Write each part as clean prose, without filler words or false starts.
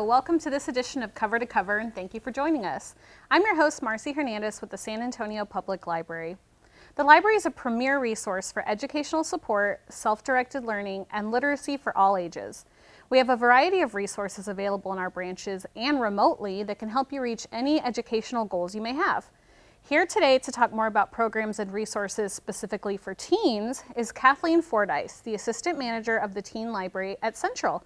Welcome to this edition of Cover to Cover, and thank you for joining us. I'm your host, Marcy Hernandez with the San Antonio Public Library. The library is a premier resource for educational support, self-directed learning, and literacy for all ages. We have a variety of resources available in our branches and remotely that can help you reach any educational goals you may have. Here today to talk more about programs and resources specifically for teens is Kathleen Fordyce, the Assistant Manager of the Teen Library at Central.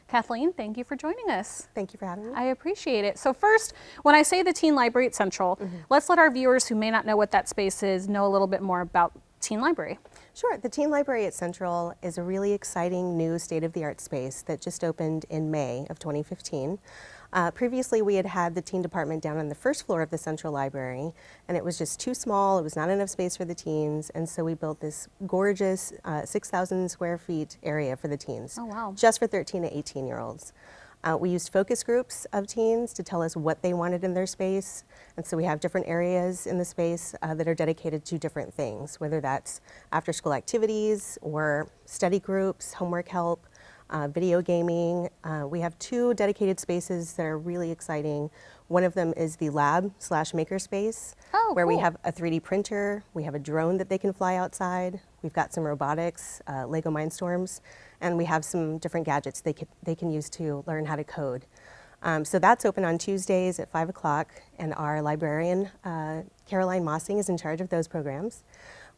Kathleen, thank you for joining us. Thank you for having me. I appreciate it. So first, when I say the Teen Library at Central, let's let our viewers who may not know what that space is know a little bit more about Teen Library. Sure. The Teen Library at Central is a really exciting new state-of-the-art space that just opened in May of 2015. Previously, we had the teen department down on the first floor of the Central Library, and it was just too small. It was not enough space for the teens, and so we built this gorgeous 6,000 square feet area for the teens. Oh, wow. Just for 13 to 18-year-olds. We used focus groups of teens to tell us what they wanted in their space, and so we have different areas in the space that are dedicated to different things, whether that's after-school activities or study groups, homework help, video gaming. We have two dedicated spaces that are really exciting. One of them is the lab/makerspace, where we have a 3D printer, we have a drone that they can fly outside, we've got some robotics, Lego Mindstorms, and we have some different gadgets they can use to learn how to code. So that's open on Tuesdays at 5 o'clock, and our librarian, Caroline Mossing, is in charge of those programs.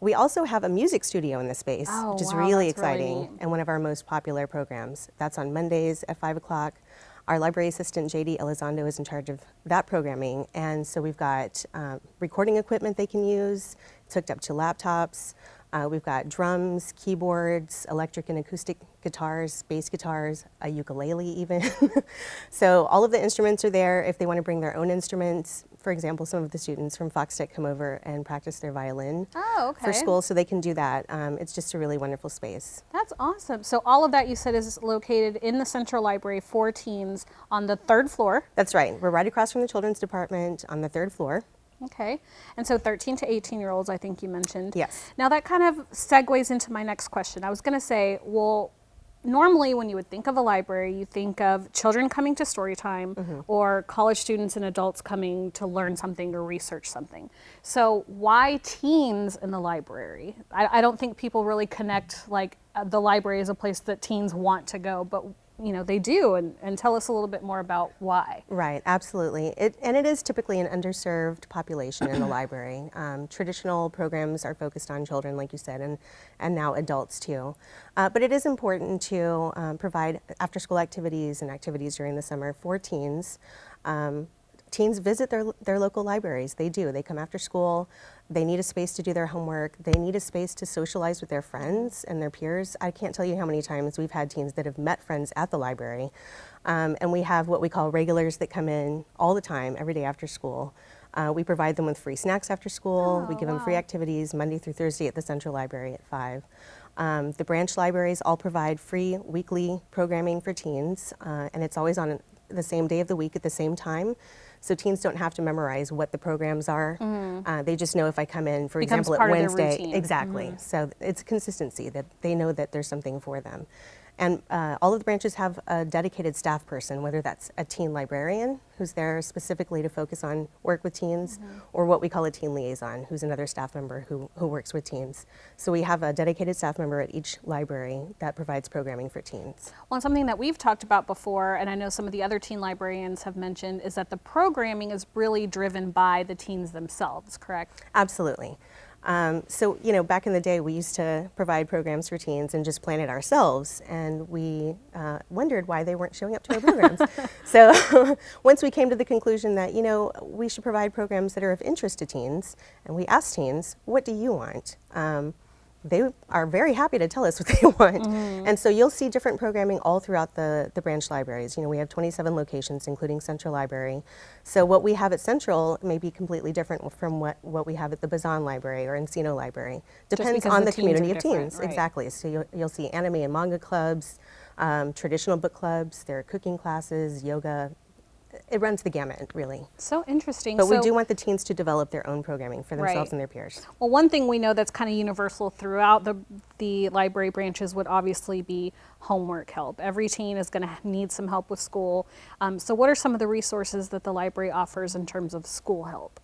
We also have a music studio in the space, which is really exciting and one of our most popular programs. That's on Mondays at 5 o'clock. Our library assistant, JD Elizondo, is in charge of that programming. And so we've got recording equipment they can use. It's hooked up to laptops. We've got drums, keyboards, electric and acoustic guitars, bass guitars, a ukulele even. So all of the instruments are there. If they want to bring their own instruments, for example, some of the students from Fox Tech come over and practice their violin for school, so they can do that. It's just a really wonderful space. That's awesome. So all of that you said is located in the Central Library for teens on the 3rd floor. That's right. We're right across from the children's department on the 3rd floor. Okay, and so 13 to 18-year-olds, I think you mentioned. Yes. Now that kind of segues into my next question. I was going to say, well, normally when you would think of a library, you think of children coming to story time or college students and adults coming to learn something or research something. So why teens in the library? I don't think people really connect like the library is a place that teens want to go, but you know, they do, and tell us a little bit more about why. Right, absolutely. And it is typically an underserved population in the library. Traditional programs are focused on children, like you said, and now adults too. But it is important to provide after-school activities and activities during the summer for teens. Teens visit their local libraries. They do. They come after school. They need a space to do their homework. They need a space to socialize with their friends and their peers. I can't tell you how many times we've had teens that have met friends at the library. And we have what we call regulars that come in all the time, every day after school. We provide them with free snacks after school. We give them free activities Monday through Thursday at the Central Library at 5. The branch libraries all provide free weekly programming for teens, and it's always on the same day of the week at the same time. So teens don't have to memorize what the programs are. They just know if I come in, for example, at Wednesday. Exactly. So it's consistency that they know that there's something for them. And all of the branches have a dedicated staff person, whether that's a teen librarian who's there specifically to focus on work with teens, or what we call a teen liaison, who's another staff member who works with teens. So we have a dedicated staff member at each library that provides programming for teens. Well, something that we've talked about before, and I know some of the other teen librarians have mentioned, is that the programming is really driven by the teens themselves, correct? Absolutely. So, you know, back in the day, we used to provide programs for teens and just plan it ourselves, and we wondered why they weren't showing up to our programs. So once we came to the conclusion that, you know, we should provide programs that are of interest to teens, and we asked teens, what do you want? they are very happy to tell us what they want. And so you'll see different programming all throughout the branch libraries. You know, we have 27 locations, including Central Library. So what we have at Central may be completely different from what we have at the Bazan Library or Encino Library. Depends because on the the teens are community of different, teens. right. Exactly. So you'll see anime and manga clubs, traditional book clubs, there are cooking classes, yoga. It runs the gamut, really. So interesting. But we So- do want the teens to develop their own programming for themselves Right. and their peers. Well, one thing we know that's kind of universal throughout the library branches would obviously be homework help. Every teen is going to need some help with school. So what are some of the resources that the library offers in terms of school help?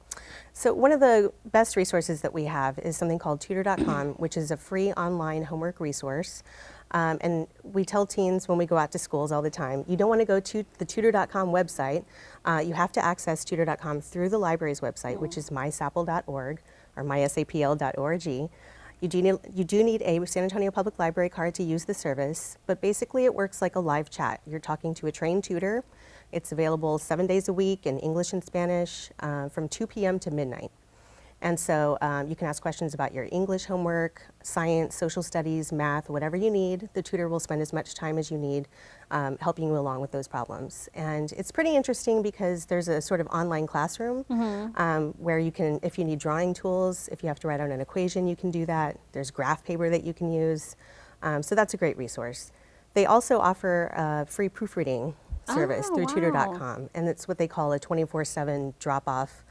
So one of the best resources that we have is something called tutor.com, which is a free online homework resource. And we tell teens when we go out to schools all the time, you don't want to go to the tutor.com website. You have to access tutor.com through the library's website, which is mysapl.org or mysapl.org. You do need a San Antonio Public Library card to use the service, but basically it works like a live chat. You're talking to a trained tutor. It's available 7 days a week in English and Spanish from 2 p.m. to midnight. And so you can ask questions about your English homework, science, social studies, math, whatever you need. The tutor will spend as much time as you need helping you along with those problems. And it's pretty interesting because there's a sort of online classroom where you can, if you need drawing tools, if you have to write out an equation, you can do that. There's graph paper that you can use. So that's a great resource. They also offer a free proofreading service Oh, through wow. tutor.com. And it's what they call a 24/7 drop-off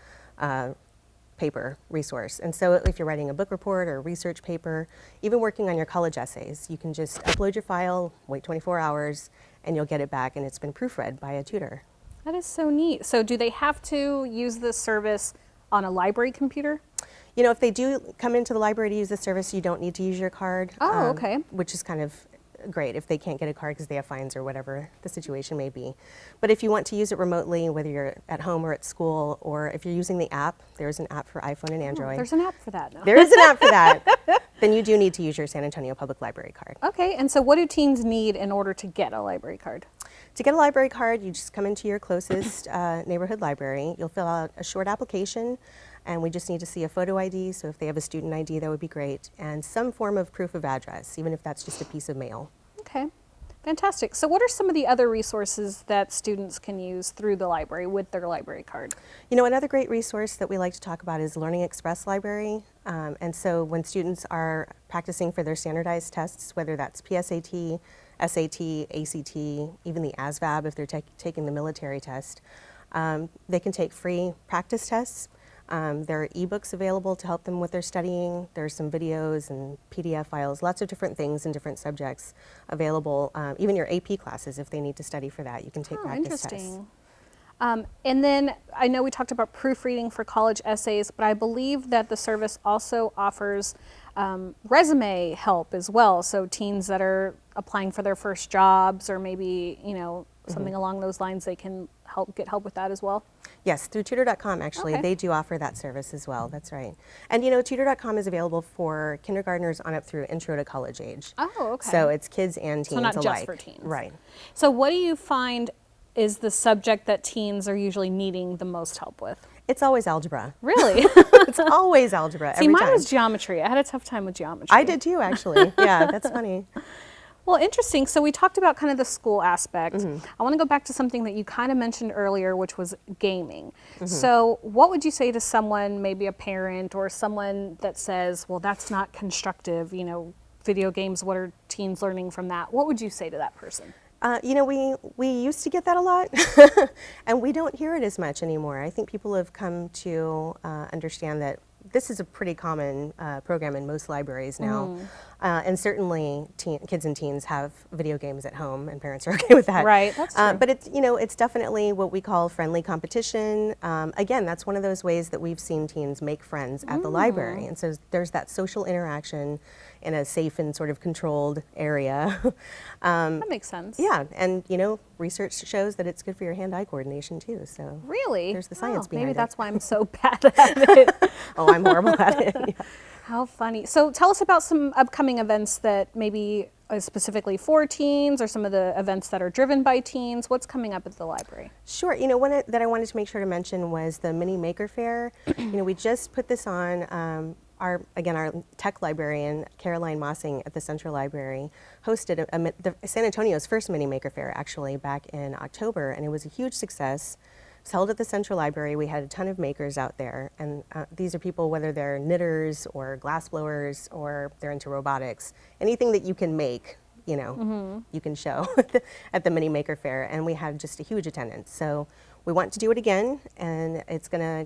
paper resource. And so if you're writing a book report or a research paper, even working on your college essays, you can just upload your file, wait 24 hours, and you'll get it back, and it's been proofread by a tutor. That is so neat. So do they have to use this service on a library computer? You know, if they do come into the library to use the service, you don't need to use your card. Oh, okay. Which is kind of great if they can't get a card because they have fines or whatever the situation may be. But if you want to use it remotely, whether you're at home or at school, or if you're using the app, there's an app for iPhone and Android. There's an app for that now. There is an app for that. Then you do need to use your San Antonio Public Library card. Okay, and so what do teens need in order to get a library card? To get a library card, you just come into your closest neighborhood library. You'll fill out a short application, and we just need to see a photo ID. So if they have a student ID, that would be great, and some form of proof of address, even if that's just a piece of mail. Okay, fantastic. So what are some of the other resources that students can use through the library with their library card? You know, another great resource that we like to talk about is Learning Express Library. And so when students are practicing for their standardized tests, whether that's PSAT, SAT, ACT, even the ASVAB if they're taking the military test, they can take free practice tests. There are ebooks available to help them with their studying. There's some videos and PDF files, lots of different things in different subjects available. Even your AP classes, if they need to study for that, you can take practice tests. Interesting. And then I know we talked about proofreading for college essays, but I believe that the service also offers resume help as well. So teens that are applying for their first jobs or maybe, you know, something along those lines, they can get help with that as well. Yes, through tutor.com, actually, Okay. they do offer that service as well. That's right. And you know, tutor.com is available for kindergartners on up through intro to college age. Oh, okay. So it's kids and teens not just alike. for teens. Right. So what do you find is the subject that teens are usually needing the most help with? It's always algebra. Really? It's always algebra See, every mine time. was geometry. I had a tough time with geometry. I did too, actually. Yeah, that's funny. Well, interesting. So we talked about kind of the school aspect. I want to go back to something that you kind of mentioned earlier, which was gaming. So what would you say to someone, maybe a parent or someone that says, well, that's not constructive, you know, video games, what are teens learning from that? What would you say to that person? You know, we used to get that a lot, and we don't hear it as much anymore. I think people have come to understand that this is a pretty common program in most libraries now. And certainly kids and teens have video games at home, and parents are okay with that. Right, that's true. But it's, you know, it's definitely what we call friendly competition. Again, that's one of those ways that we've seen teens make friends at the library. And so there's that social interaction in a safe and sort of controlled area. That makes sense. Yeah, and you know, research shows that it's good for your hand-eye coordination too. So Really? There's the science Oh, behind maybe it. that's why I'm so bad at it. oh, I'm horrible at it. Yeah. How funny. So tell us about some upcoming events that maybe specifically for teens or some of the events that are driven by teens. What's coming up at the library? Sure. You know, one that I wanted to make sure to mention was the Mini Maker Fair. You know, we just put this on our tech librarian, Caroline Mossing at the Central Library, hosted San Antonio's first Mini Maker Faire actually back in October, and it was a huge success. It was held at the Central Library. We had a ton of makers out there, and these are people, whether they're knitters or glass blowers or they're into robotics, anything that you can make, you can show at the Mini Maker Faire, and we had just a huge attendance. So we want to do it again, and it's gonna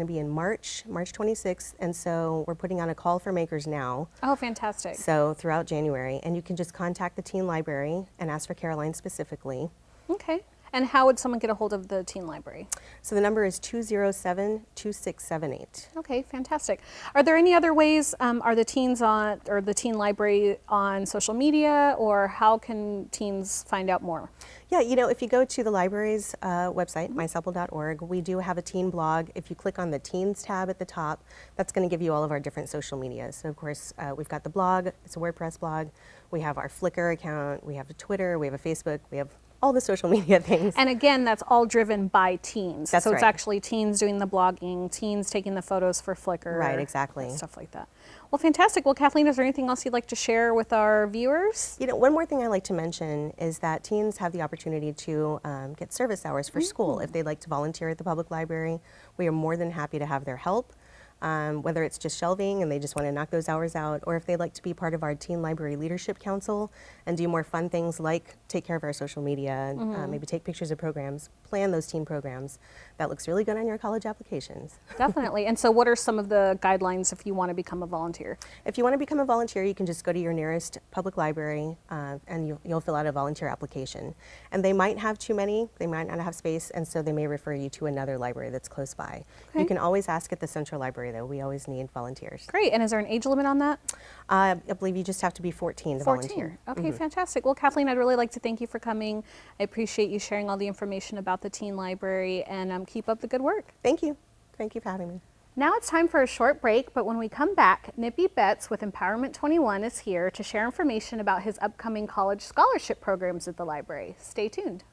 be in March 26th, and so we're putting on a call for makers now. Oh, fantastic. So throughout January, and you can just contact the teen library and ask for Caroline specifically. Okay. And how would someone get a hold of the teen library? So the number is 207-2678. Okay, fantastic. Are there any other ways, are the teens on, or the teen library on social media, or how can teens find out more? Yeah, if you go to the library's website, mysupple.org, we do have a teen blog. If you click on the teens tab at the top, that's going to give you all of our different social media. So of course, we've got the blog, it's a WordPress blog. We have our Flickr account, we have a Twitter, we have a Facebook, we have all the social media things. And again, that's all driven by teens. That's so it's right. actually teens doing the blogging, teens taking the photos for Flickr. Right, exactly. Stuff like that. Well, fantastic. Well, Kathleen, is there anything else you'd like to share with our viewers? One more thing I like to mention is that teens have the opportunity to get service hours for school. If they'd like to volunteer at the public library, we are more than happy to have their help. Whether it's just shelving and they just want to knock those hours out, or if they'd like to be part of our Teen Library Leadership Council and do more fun things like take care of our social media, maybe take pictures of programs, plan those teen programs. That looks really good on your college applications. Definitely. And so what are some of the guidelines if you want to become a volunteer? If you want to become a volunteer, you can just go to your nearest public library and you'll fill out a volunteer application. And they might have too many, they might not have space, and so they may refer you to another library that's close by. Okay. You can always ask at the Central Library, though. We always need volunteers. Great. And is there an age limit on that? I believe you just have to be 14 to 14. volunteer. Okay, fantastic. Well, Kathleen, I'd really like to thank you for coming. I appreciate you sharing all the information about the Teen Library, and keep up the good work. Thank you. Thank you for having me. Now it's time for a short break, but when we come back, Nippy Betts with Empowerment 21 is here to share information about his upcoming college scholarship programs at the library. Stay tuned.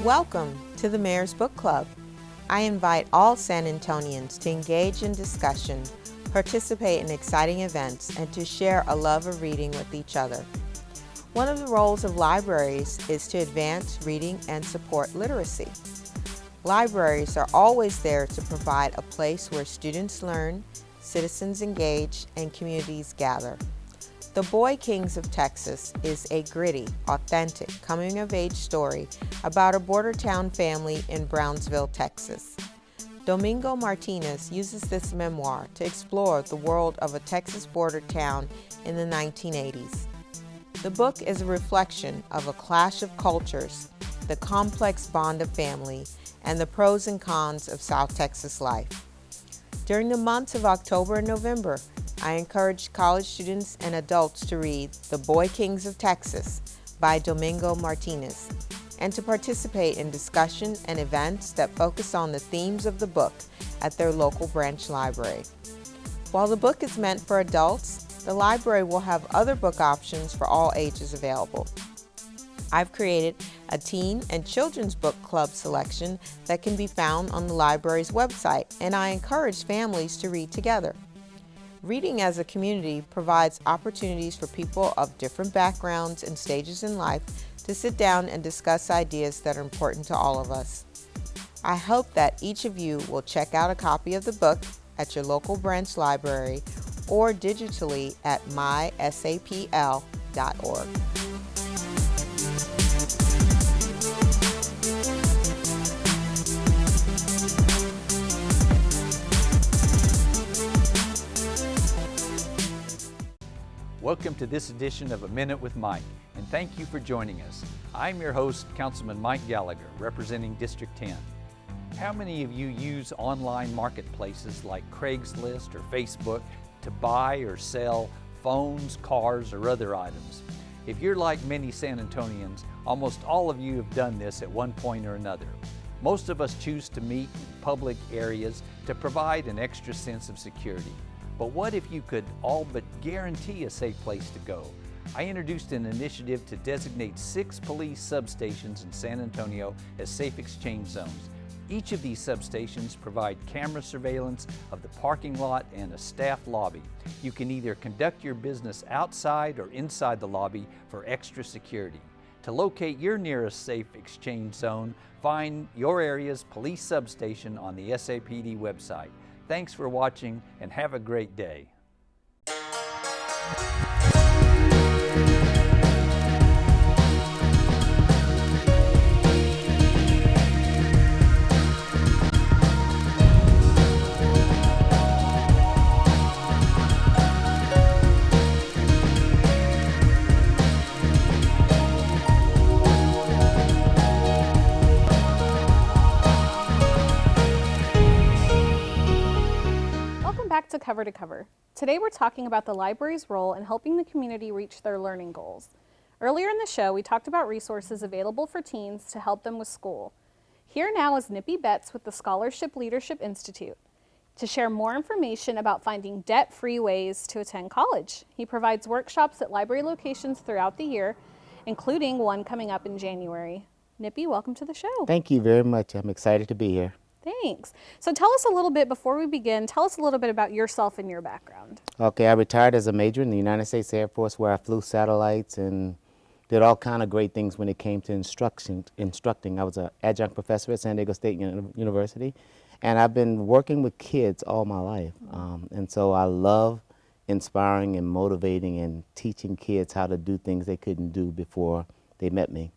Welcome to the Mayor's Book Club. I invite all San Antonians to engage in discussion, participate in exciting events, and to share a love of reading with each other. One of the roles of libraries is to advance reading and support literacy. Libraries are always there to provide a place where students learn, citizens engage, and communities gather. The Boy Kings of Texas is a gritty, authentic, coming-of-age story about a border town family in Brownsville, Texas. Domingo Martinez uses this memoir to explore the world of a Texas border town in the 1980s. The book is a reflection of a clash of cultures, the complex bond of family, and the pros and cons of South Texas life. During the months of October and November, I encourage college students and adults to read The Boy Kings of Texas by Domingo Martinez and to participate in discussion and events that focus on the themes of the book at their local branch library. While the book is meant for adults, the library will have other book options for all ages available. I've created a teen and children's book club selection that can be found on the library's website, and I encourage families to read together. Reading as a community provides opportunities for people of different backgrounds and stages in life to sit down and discuss ideas that are important to all of us. I hope that each of you will check out a copy of the book at your local branch library or digitally at mysapl.org. Welcome to this edition of A Minute with Mike, and thank you for joining us. I'm your host, Councilman Mike Gallagher, representing District 10. How many of you use online marketplaces like Craigslist or Facebook to buy or sell phones, cars, or other items? If you're like many San Antonians, almost all of you have done this at one point or another. Most of us choose to meet in public areas to provide an extra sense of security. But what if you could all but guarantee a safe place to go? I introduced an initiative to designate 6 police substations in San Antonio as safe exchange zones. Each of these substations provide camera surveillance of the parking lot and a staff lobby. You can either conduct your business outside or inside the lobby for extra security. To locate your nearest safe exchange zone, find your area's police substation on the SAPD website. Thanks for watching and have a great day. Back to Cover to Cover. Today we're talking about the library's role in helping the community reach their learning goals. Earlier in the show, we talked about resources available for teens to help them with school. Here now is Nippy Betts with the Scholarship Leadership Institute to share more information about finding debt-free ways to attend college. He provides workshops at library locations throughout the year, including one coming up in January. Nippy, welcome to the show. Thank you very much. I'm excited to be here. Thanks. So tell us a little bit, before we begin, tell us a little bit about yourself and your background. Okay, I retired as a major in the United States Air Force, where I flew satellites and did all kind of great things when it came to instructing. I was an adjunct professor at San Diego State University, and I've been working with kids all my life. And so I love inspiring and motivating and teaching kids how to do things they couldn't do before they met me.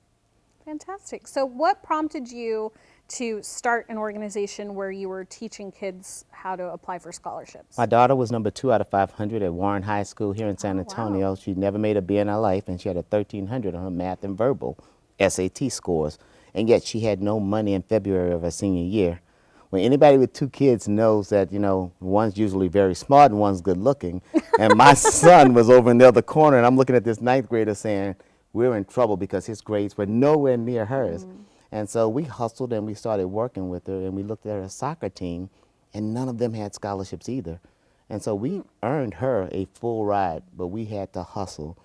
Fantastic. So what prompted you to start an organization where you were teaching kids how to apply for scholarships? My daughter was number 2 out of 500 at Warren High School here in San Antonio. Wow. She never made a B in her life, and she had a 1,300 on her math and verbal SAT scores. And yet she had no money in February of her senior year. When anybody with 2 kids knows that, you know, one's usually very smart and one's good looking. And my son was over in the other corner, and I'm looking at this 9th grader saying, we're in trouble because his grades were nowhere near hers. And so we hustled and we started working with her, and we looked at her soccer team, and none of them had scholarships either. And so we earned her a full ride, but we had to hustle.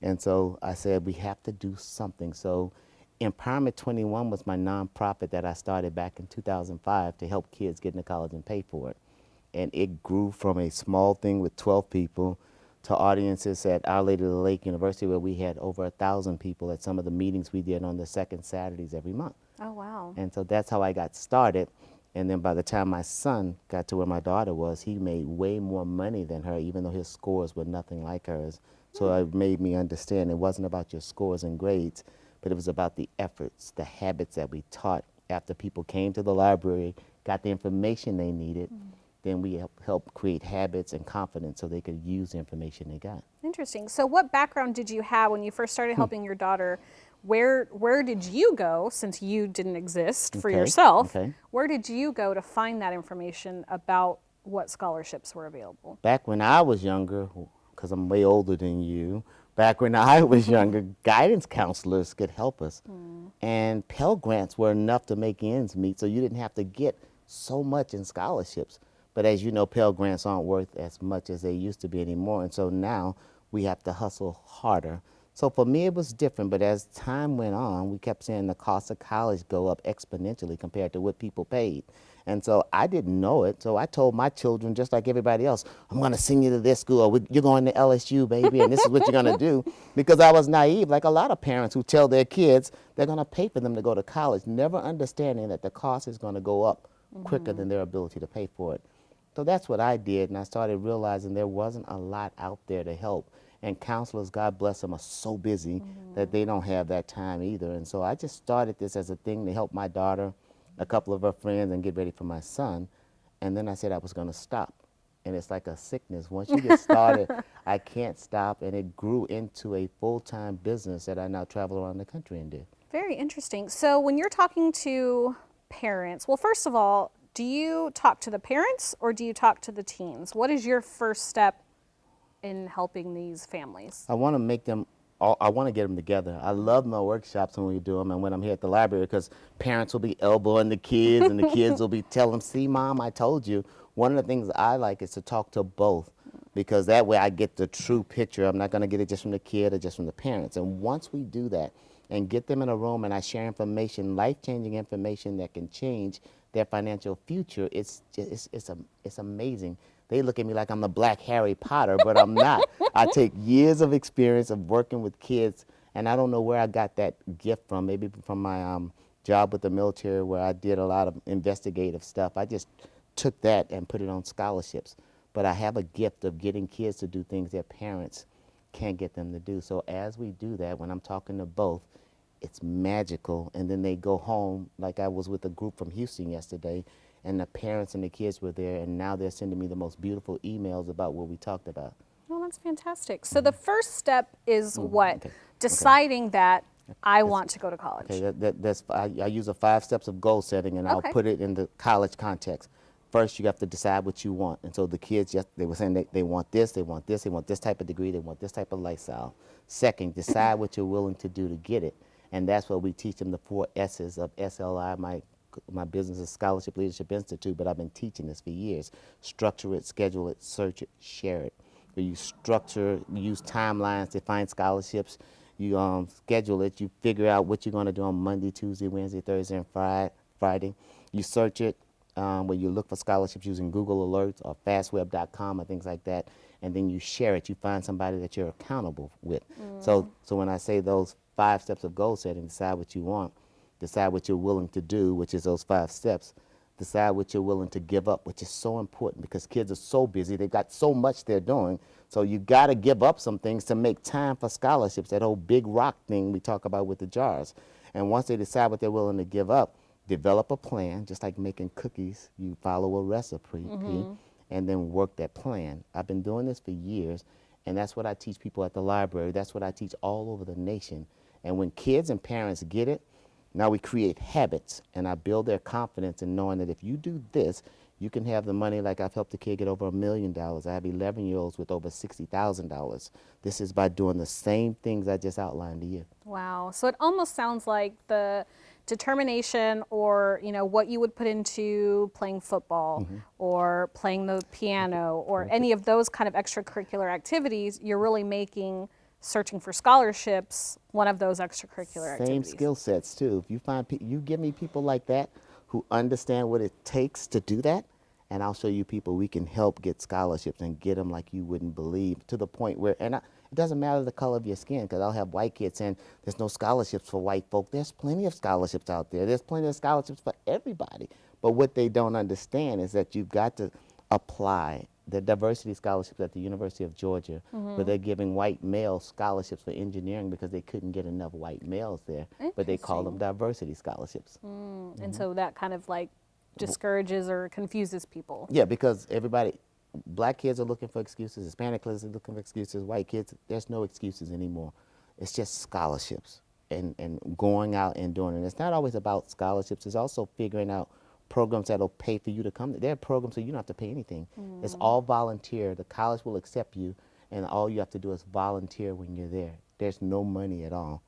And so I said, we have to do something. So Empowerment 21 was my nonprofit that I started back in 2005 to help kids get into college and pay for it. And it grew from a small thing with 12 people to audiences at Our Lady of the Lake University, where we had over 1,000 people at some of the meetings we did on the second Saturdays every month. Oh, wow. And so that's how I got started. And then by the time my son got to where my daughter was, he made way more money than her, even though his scores were nothing like hers. So it made me understand it wasn't about your scores and grades, but it was about the efforts, the habits that we taught after people came to the library, got the information they needed. Then we help create habits and confidence so they could use the information they got. Interesting. So what background did you have when you first started helping your daughter? Where did you go, since you didn't exist for yourself? Where did you go to find that information about what scholarships were available? Back when I was younger, because I'm way older than you, back when I was younger, guidance counselors could help us. And Pell Grants were enough to make ends meet, so you didn't have to get so much in scholarships. But as you know, Pell Grants aren't worth as much as they used to be anymore. And so now we have to hustle harder. So for me, it was different. But as time went on, we kept seeing the cost of college go up exponentially compared to what people paid. And so I didn't know it. So I told my children, just like everybody else, I'm going to send you to this school. Or you're going to LSU, baby, and this is what you're going to do. Because I was naive, like a lot of parents who tell their kids they're going to pay for them to go to college, never understanding that the cost is going to go up quicker than their ability to pay for it. So that's what I did, and I started realizing there wasn't a lot out there to help. And counselors, God bless them, are so busy that they don't have that time either. And so I just started this as a thing to help my daughter, a couple of her friends, and get ready for my son. And then I said I was going to stop. and it's like a sickness. Once you get started, I can't stop, and it grew into a full-time business that I now travel around the country and do. Very interesting. So when you're talking to parents, well, first of all, do you talk to the parents or do you talk to the teens? What is your first step in helping these families? I want to make them I want to get them together. I love my workshops when we do them and when I'm here at the library, because parents will be elbowing the kids and the kids will be telling them, see, Mom, I told you. One of the things I like is to talk to both, because that way I get the true picture. I'm not going to get it just from the kid or just from the parents. And once we do that and get them in a room and I share information, life-changing information that can change their financial future, it's amazing. They look at me like I'm the Black Harry Potter, but I'm not. I take years of experience of working with kids, and I don't know where I got that gift from. Maybe from my job with the military, where I did a lot of investigative stuff. I just took that and put it on scholarships. But I have a gift of getting kids to do things their parents can't get them to do. So as we do that, when I'm talking to both, it's magical. And then they go home, like I was with a group from Houston yesterday, and the parents and the kids were there, and now they're sending me the most beautiful emails about what we talked about. Well, that's fantastic. So the first step is what? okay. Deciding that I want to go to college. Okay, I use a 5 steps of goal setting, and I'll Okay. put it in the college context. First, you have to decide what you want. And so the kids, they were saying they want this, they want this, they want this type of degree, they want this type of lifestyle. Second, decide what you're willing to do to get it. And that's what we teach them, the 4 S's of SLI. My business is Scholarship Leadership Institute, but I've been teaching this for years. Structure it, schedule it, search it, share it. Where you structure, you use timelines to find scholarships. You schedule it. You figure out what you're going to do on Monday, Tuesday, Wednesday, Thursday, and Friday. You search it, where you look for scholarships using Google Alerts or fastweb.com or things like that, and then you share it. You find somebody that you're accountable with. So when I say those 5 steps of goal setting, decide what you want, decide what you're willing to do, which is those 5 steps, decide what you're willing to give up, which is so important because kids are so busy. They've got so much they're doing. So you got to give up some things to make time for scholarships, that whole big rock thing we talk about with the jars. And once they decide what they're willing to give up, develop a plan, just like making cookies. You follow a recipe, and then work that plan. I've been doing this for years, and that's what I teach people at the library. That's what I teach all over the nation. And when kids and parents get it, now we create habits, and I build their confidence in knowing that if you do this, you can have the money. Like I've helped a kid get over $1 million. I have 11-year-olds with over $60,000. This is by doing the same things I just outlined to you. Wow. So it almost sounds like the determination, or what you would put into playing football or playing the piano or any of those kind of extracurricular activities, you're really making searching for scholarships one of those extracurricular activities. Same skill sets too. If you find you give me people like that who understand what it takes to do that, and I'll show you people we can help get scholarships and get them like you wouldn't believe, to the point where, it doesn't matter the color of your skin, because I'll have white kids saying there's no scholarships for white folk. There's plenty of scholarships out there. There's plenty of scholarships for everybody. But what they don't understand is that you've got to apply. The diversity scholarships at the University of Georgia, where they're giving white males scholarships for engineering because they couldn't get enough white males there, but they call them diversity scholarships. And so that kind of like discourages or confuses people. Yeah, because black kids are looking for excuses, Hispanic kids are looking for excuses, white kids, there's no excuses anymore. It's just scholarships and going out and doing it. It's not always about scholarships, it's also figuring out programs that'll pay for you to come. There are programs so you don't have to pay anything. It's all volunteer. The college will accept you, and all you have to do is volunteer when you're there. There's no money at all.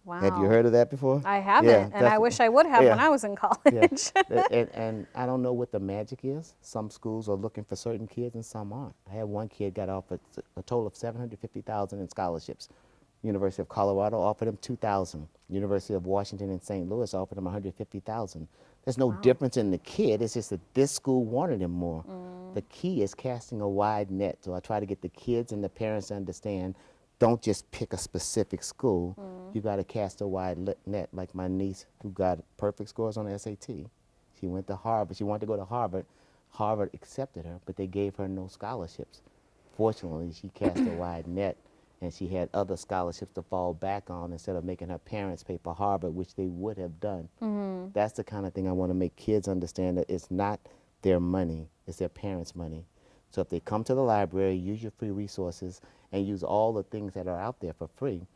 Wow. Have you heard of that before? I haven't, Yeah, and I definitely. wish I would have Yeah. when I was in college. Yeah. And I don't know what the magic is. Some schools are looking for certain kids and some aren't. I had one kid got offered a total of $750,000 in scholarships. University of Colorado offered him $2,000. University of Washington in St. Louis offered him $150,000. There's no difference in the kid. It's just that this school wanted him more. The key is casting a wide net. So I try to get the kids and the parents to understand, don't just pick a specific school. You got to cast a wide net. Like my niece, who got perfect scores on the SAT. She went to Harvard. She wanted to go to Harvard. Harvard accepted her, but they gave her no scholarships. Fortunately, she cast a wide net, and she had other scholarships to fall back on instead of making her parents pay for Harvard, which they would have done. That's the kind of thing I want to make kids understand, that it's not their money, it's their parents' money. So if they come to the library, use your free resources, and use all the things that are out there for free,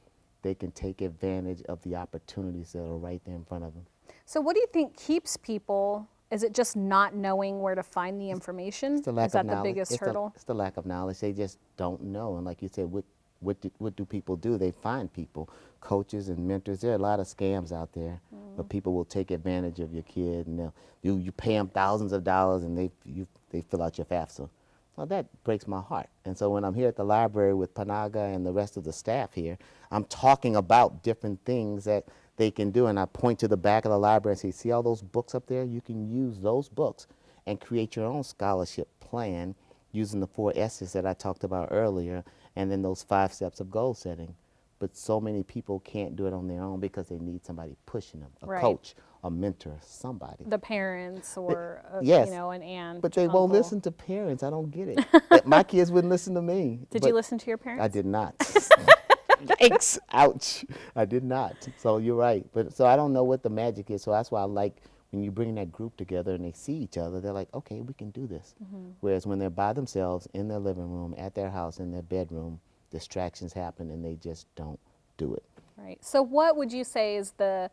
they can take advantage of the opportunities that are right there in front of them. So what do you think keeps people? Is it just not knowing where to find the information? It's the lack Is that of the knowledge. biggest It's hurdle? it's the lack of knowledge. They just don't know. And like you said, what do people do? They find people, coaches and mentors. There are a lot of scams out there, but people will take advantage of your kid, and you pay them thousands of dollars, and they fill out your FAFSA. Well, that breaks my heart. And so when I'm here at the library with Panaga and the rest of the staff here, I'm talking about different things that they can do, and I point to the back of the library and say, see all those books up there? You can use those books and create your own scholarship plan using the 4 S's that I talked about earlier, and then those 5 steps of goal setting. But so many people can't do it on their own because they need somebody pushing them, a Right. coach, a mentor, somebody. The parents or yes, you know, an aunt. But they won't uncle. listen to parents. I don't get it. My kids wouldn't listen to me. Did but you listen to your parents? I did not. Yikes. Ouch. I did not. So you're right. But so I don't know what the magic is. So that's why I like when you bring that group together and they see each other, they're like, okay, we can do this. Whereas when they're by themselves in their living room, at their house, in their bedroom, distractions happen and they just don't do it. Right. So what would you say is the,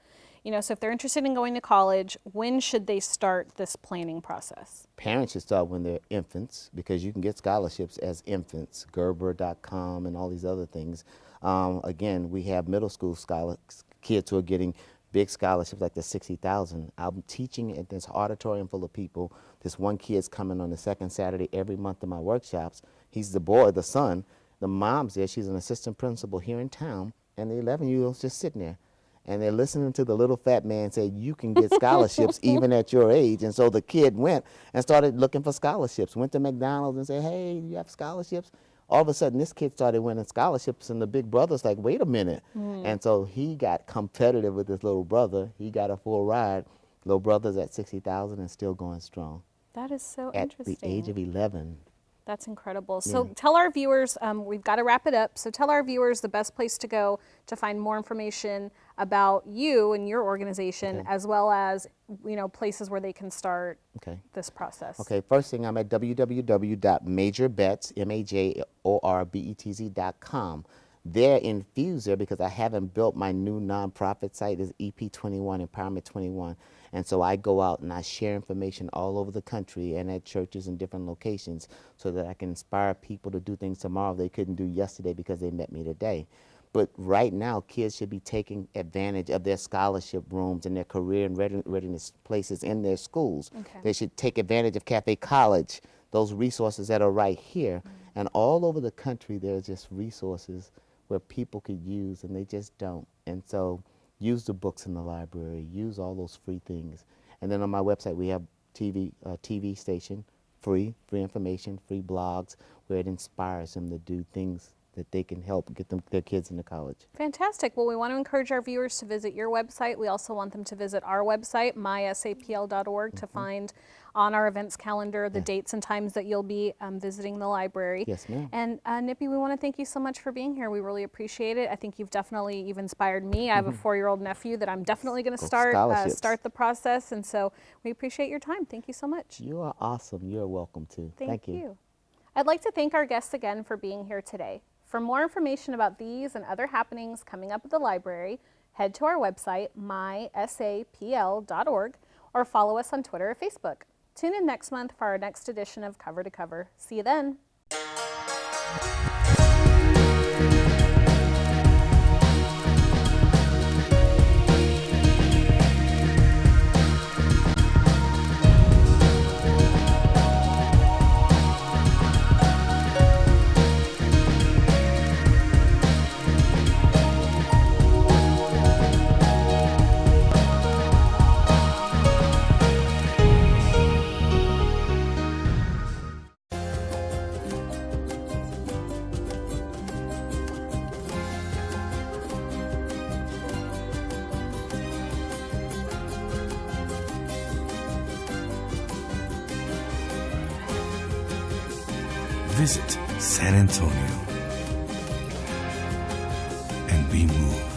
so if they're interested in going to college, when should they start this planning process? Parents should start when they're infants because you can get scholarships as infants, Gerber.com and all these other things. Again, we have middle school kids who are getting big scholarships like the $60,000. I'm teaching at this auditorium full of people. This one kid's coming on the second Saturday every month to my workshops. He's the boy, the son. The mom's there. She's an assistant principal here in town. And the 11-year-old's just sitting there. And they're listening to the little fat man say, you can get scholarships even at your age. And so the kid went and started looking for scholarships, went to McDonald's and said, hey, you have scholarships? All of a sudden, this kid started winning scholarships, and the big brother's like, wait a minute. And so he got competitive with his little brother. He got a full ride. Little brother's at 60,000 and still going strong. That is so At interesting. the age of 11. That's incredible. So tell our viewers, we've got to wrap it up. So tell our viewers the best place to go to find more information about you and your organization, as well as, places where they can start this process. Okay, first thing, I'm at www.majorbets.com. They're infused there because I haven't built my new nonprofit site is EP21, Empowerment 21. And so I go out and I share information all over the country and at churches and different locations so that I can inspire people to do things tomorrow they couldn't do yesterday because they met me today. But right now, kids should be taking advantage of their scholarship rooms and their career and readiness places in their schools. Okay. They should take advantage of Cafe College, those resources that are right here. And all over the country, there's just resources where people could use, and they just don't. And so use the books in the library, use all those free things. And then on my website, we have TV station, free information, free blogs, where it inspires them to do things that they can help get their kids into college. Fantastic. Well, we want to encourage our viewers to visit your website. We also want them to visit our website, mysapl.org, to find on our events calendar the dates and times that you'll be visiting the library. Yes, ma'am. And Nippy, we want to thank you so much for being here. We really appreciate it. I think you've inspired me. I have a 4-year-old nephew that I'm definitely going to start the process. And so we appreciate your time. Thank you so much. You are awesome. You're welcome too. Thank you. I'd like to thank our guests again for being here today. For more information about these and other happenings coming up at the library, head to our website, mysapl.org, or follow us on Twitter or Facebook. Tune in next month for our next edition of Cover to Cover. See you then. Visit San Antonio and be moved.